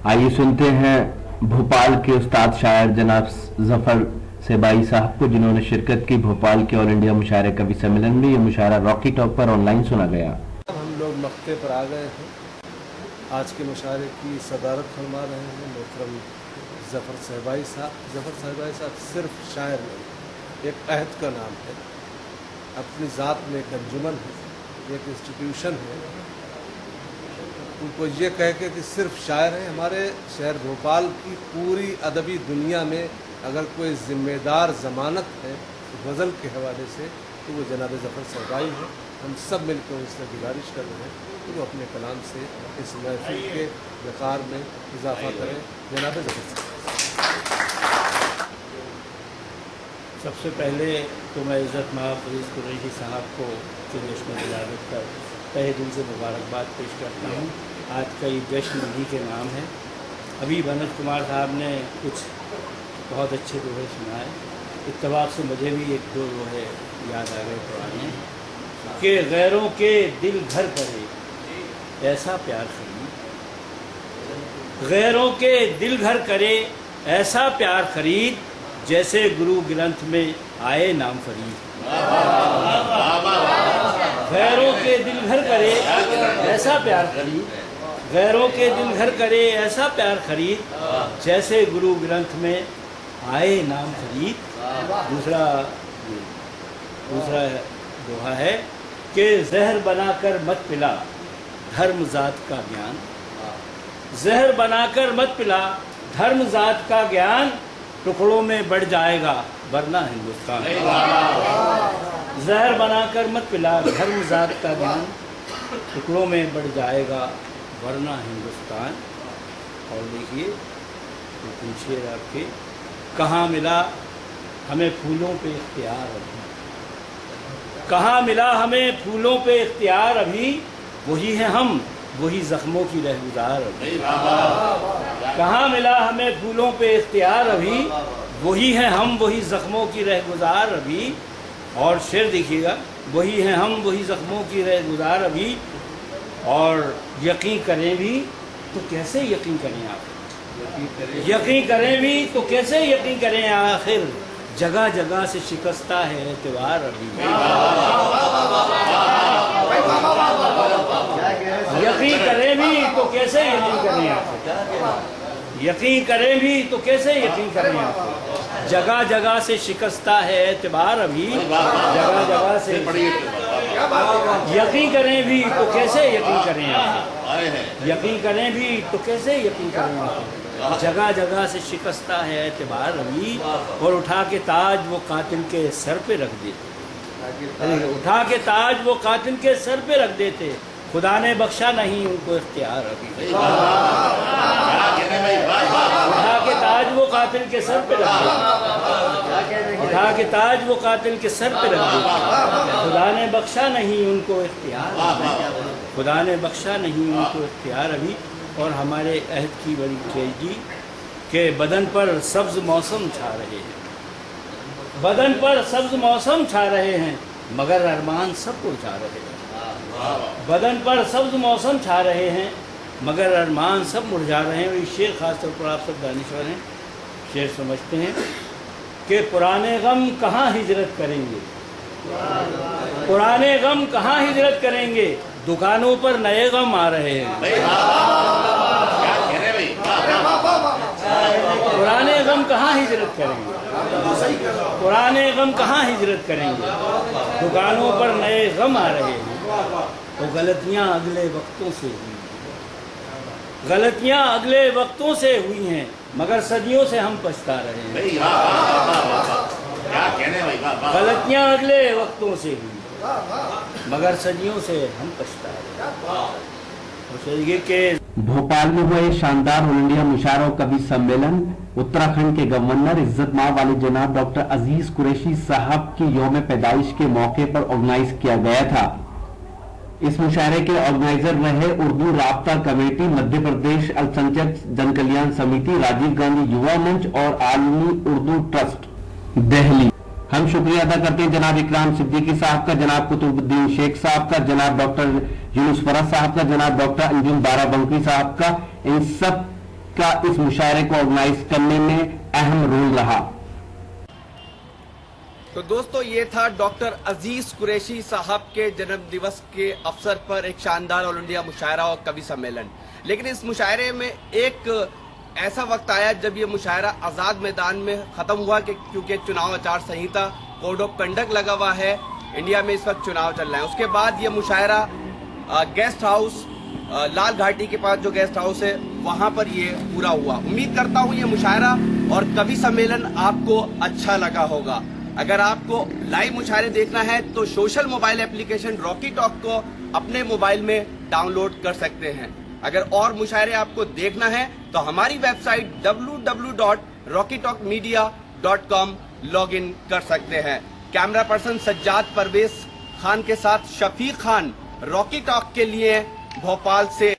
आइए सुनते हैं भोपाल के उस्ताद शायर जनाब जफर सेबाई साहब को, जिन्होंने शिरकत की भोपाल के ऑल इंडिया मुशायरे कवि सम्मेलन में। ये मुशायरा रॉकी टॉक पर ऑनलाइन सुना गया। हम लोग मक्ते पर आ गए हैं। आज के मुशायरे की सदारत फरमा रहे हैं मोहतरम जफर सेबाई साहब। जफर सेबाई साहब सिर्फ शायर नहीं, एक अहद का नाम है, अपनी ज़ात में एक अंजुमन है, एक इंस्टीट्यूशन है। उनको ये कह के कि सिर्फ शायर हैं, हमारे शहर भोपाल की पूरी अदबी दुनिया में अगर कोई ज़िम्मेदार ज़मानत है गज़ल के हवाले से तो वो जनाब ज़फ़र सेबाई है। हम सब मिलकर उनसे गुजारिश कर रहे हैं कि वो अपने कलाम से इस महफिल के वक़ार में इजाफ़ा करें। जनाब ज़फ़र सेबाई। सबसे पहले तो मैं इज़्ज़त माब फरीद कुरैशी साहब को जश्न विलादत पर तहे दिल से मुबारकबाद पेश करता हूँ। आज का ये जश्न उन्हीं के नाम है। अभी मनोज कुमार साहब ने कुछ बहुत अच्छे दोहे सुनाए। इत्तफाक से मुझे भी एक दो दोहे याद आ गए पुराने कि गैरों के दिल घर करे ऐसा प्यार खरीद, गैरों के दिल घर करे ऐसा प्यार खरीद, जैसे गुरु ग्रंथ में आए नाम फरीद। गैरों के दिल घर करे ऐसा प्यार खरीद, गैरों के दिल घर करे ऐसा प्यार खरीद, जैसे गुरु ग्रंथ में आए नाम फरीद। दूसरा दोहा है कि जहर बनाकर मत पिला धर्म जात का ज्ञान, जहर बनाकर मत पिला धर्म जात का ज्ञान, टुकड़ों में बढ़ जाएगा वरना हिंदुस्तान। जहर बनाकर मत पिला धर्म जात का ज्ञान, टुकड़ों में बढ़ जाएगा वरना हिंदुस्तान। और देखिए तो शेर आपके, कहाँ मिला हमें फूलों पे इख्तियार अभी, कहाँ मिला हमें फूलों पे इख्तियार अभी, वही है हम वही जख्मों की रहगुजार अभी। कहाँ मिला हमें फूलों पे इख्तियार अभी, वही है हम वही जख्मों की रहगुजार अभी। और शेर देखिएगा, वही है हम वही जख्मों की रहगुजार अभी। और यकीन करें भी तो कैसे यकीन करें आप, यकीन करें भी तो कैसे यकीन करें आखिर, जगह जगह से शिकस्ता है एतबार अभी। यकीन करें भी तो कैसे यकीन करें आप, यकीन करें भी तो कैसे यकीन करें आप, जगह जगह से शिकस्ता है एतबार अभी। जगह जगह से यकीन करें भी तो कैसे यकीन करें आप, यकीन करें भी तो कैसे यकीन करें आप, जगह जगह से शिकस्ता है एतबार अभी। और उठा के ताज वो कातिल के सर पे रख देते, उठा के ताज वो कातिल के सर पे रख देते, खुदा ने बख्शा नहीं उनको इख्तियार अभी। उठा के ताज वो कातिल के सर पे रख देते, उठा के ताज वो कातिल के सर पे रख देते, खुदा ने बख्शा नहीं उनको इख्तियार, खुदा ने बख्शा नहीं उनको इख्तियार अभी। और हमारे अहद की बड़ी ट्रेजेडी के बदन पर सब्ज़ मौसम छा रहे हैं, बदन पर सब्ज़ मौसम छा रहे हैं, मगर अरमान सब मुरझा रहे हैं। बदन पर सब्ज़ मौसम छा रहे हैं, मगर अरमान सब मुरझा रहे हैं। और ये शेर ख़ास तौर पर आप सब दानिश्वर हैं, शेर समझते हैं कि पुराने गम कहाँ हिजरत करेंगे, पुराने गम कहाँ हिजरत करेंगे, दुकानों पर नए गम आ रहे हैं। पुराने गम कहाँ हिजरत करेंगे, पुराने गम कहाँ हिजरत करेंगे, दुकानों पर नए गम आ रहे हैं। तो गलतियाँ अगले वक्तों से हुई, गलतियाँ अगले वक्तों से हुई हैं, मगर सदियों से हम पछता रहे हैं। गलतियाँ अगले वक्तों से हुई मगर सदियों से हम पछता रहे हैं। भोपाल में हुए शानदार ऑल इंडिया मुशायरा कवि सम्मेलन उत्तराखंड के गवर्नर इज्जत माब वाले जनाब डॉक्टर अजीज कुरैशी साहब की यौम पैदाइश के मौके पर ऑर्गेनाइज किया गया था। इस मुशायरे के ऑर्गेनाइजर रहे उर्दू राब्ता कमेटी, मध्य प्रदेश अल्पसंख्यक जन कल्याण समिति, राजीव गांधी युवा मंच और आलमी उर्दू ट्रस्ट दिल्ली। हम शुक्रिया अदा करते हैं जनाब इकराम सिद्दीकी साहब का, जनाब कुतुबुद्दीन शेख साहब का, जनाब डॉक्टर यूनुस फरज साहब का, जनाब डॉक्टर अंजुम बाराबंकी साहब का। इन सब का इस मुशायरे को ऑर्गेनाइज करने में अहम रोल रहा। तो दोस्तों, ये था डॉक्टर अजीज कुरैशी साहब के जन्म दिवस के अवसर पर एक शानदार ऑल इंडिया मुशायरा और कवि सम्मेलन। लेकिन इस मुशायरे में एक ऐसा वक्त आया जब ये मुशायरा आज़ाद मैदान में ख़त्म हुआ, क्योंकि चुनाव आचार संहिता कोड ऑफ कंडक्ट लगा हुआ है, इंडिया में इस वक्त चुनाव चल रहे हैं। उसके बाद ये मुशायरा गेस्ट हाउस लाल घाटी के पास जो गेस्ट हाउस है वहाँ पर ये पूरा हुआ। उम्मीद करता हूँ ये मुशायरा और कवि सम्मेलन आपको अच्छा लगा होगा। अगर आपको लाइव मुशायरे देखना है तो social mobile application Rocky talk को अपने मोबाइल में डाउनलोड कर सकते हैं। अगर और मुशायरे आपको देखना है तो हमारी वेबसाइट www.rockytalkmedia.com लॉग इन कर सकते हैं। कैमरा पर्सन सज्जाद परवेज खान के साथ शफीक खान, रॉकी टॉक के लिए भोपाल से।